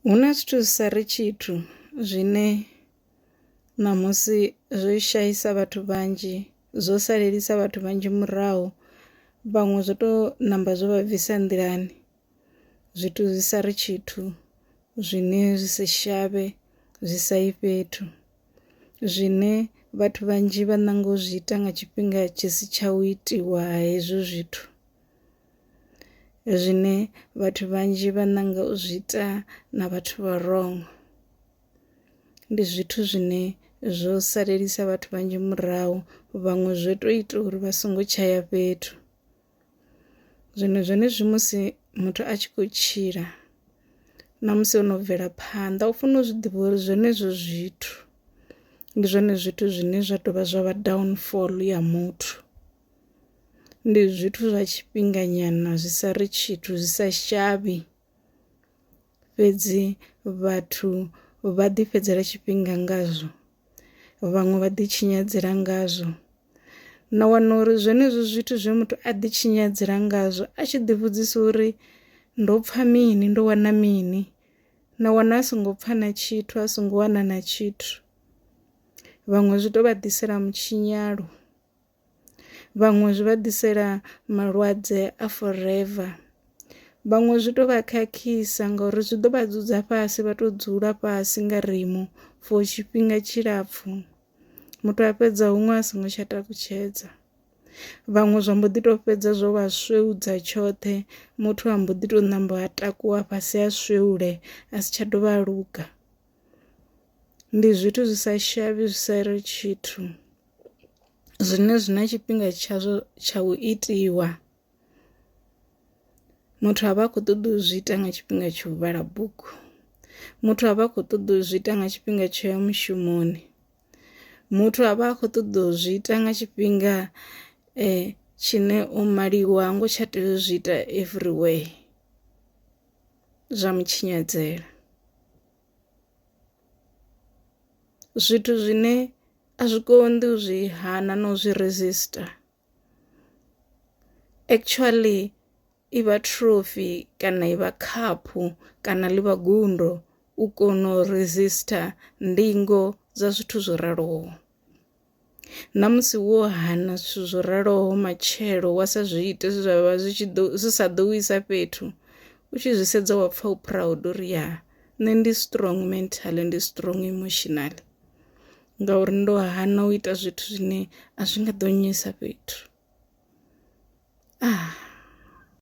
Huna zwithu zwi sa ri tshithu zwine ṋamusi zwo shaisa vhathu vhanzhi, zwo salelisa vhathu vhanzhi murahu, vhaṅwe zwo to ṋamba zwo vha bvisa nḓilani. Zwithu zwi sa ri tshithu zwine zwi si shavhe, zwi sa yi fhethu, zwine vhathu vhanzhi vha ṋanga u zwi ita nga tshifhinga tshi si tsha u itiwa hezwo zwithu, zwine vhathu vhanzhi vha ṋanga u zwi ita na vhathu vha wrong. Ndi zwithu zwine zwo salelisa vhathu vhanzhi murahu, vhaṅwe zwo to ita uri vha songo tsha ya fhethu. Zwino zwenezwi musi muthu a tshi khou tshila na musi ono bvela phanḓa, u funa u zwi ḓivha uri zwenezwo zwithu ndi zwone zwithu zwine zwa dovha zwa vha downfall ya muthu. Ndi zwithu zwa tshifhinga nyana, zwi sa ri tshithu, zwi sa shavhi, fhedzi vhathu vha ḓi fhedzela tshifhinga ngazwo, vhaṅwe vha ḓi tshinyadzela ngazwo. Na wana uri zwenezwo zwithu zwe muthu a ḓi tshinyadzela ngazwo a tshi ḓi vhudzisa uri ndo pfha mini, ndo wana mini, na wana a songo pfha na tshithu, a songo wana na tshithu. Vhaṅwe zwi to vha ḓisela mutshinyalo, vhaṅwe zwi vha ḓisela malwadze a forever, vhaṅwe zwi to vha khakhisa ngauri zwi ḓo vha dzudza fhasi, vha to dzula fhasi nga rimu for tshifhinga tshilapfhu, muthu a fhedza huṅwe a songo tsha takutshedza. Vhaṅwe zwa mbo ḓi to fhedza zwo vha sveudza tshoṱhe, muthu a mbo ḓi to ṋamba a takuwa fhasi a sveule, a si tsha dovha a luga. Ndi zwithu zwi sa shavhi, zwi sa ri tshithu, zwine zwi na tshifhinga tshazwo tsha u itiwa. Muthu a vha a khou ṱoḓa u zwi ita nga tshifhinga tsha u vhala bugu, muthu a vha a khou ṱoḓa u zwi ita nga tshifhinga tsho ya mushumoni, muthu a vha a khou ṱoḓa u zwi ita nga tshifhinga tshine o maliwa ha ngo tsha tea u zwi ita everywhere, zwa mutshinyadzela. Zwithu zwine a zwi konḓi u zwi hana na u zwi resistor, actually i vha trophy kana i vha khaphu kana ḽi vha gundo u kona u resistor ndingo dza zwithu zwo raloho. Na musi wo hana zwithu zwo raloho matshelo wa sa zwi ite zwe zwa vha zwi sa ḓo u isa fhethu, u tshi zwi sedza wa pfha u proud uri ya, nṋe ndi strong mentally, ndi strong emotionally, ngauri ndo hana u ita zwithu zwine a zwi nga ḓo nnyisa fhethu.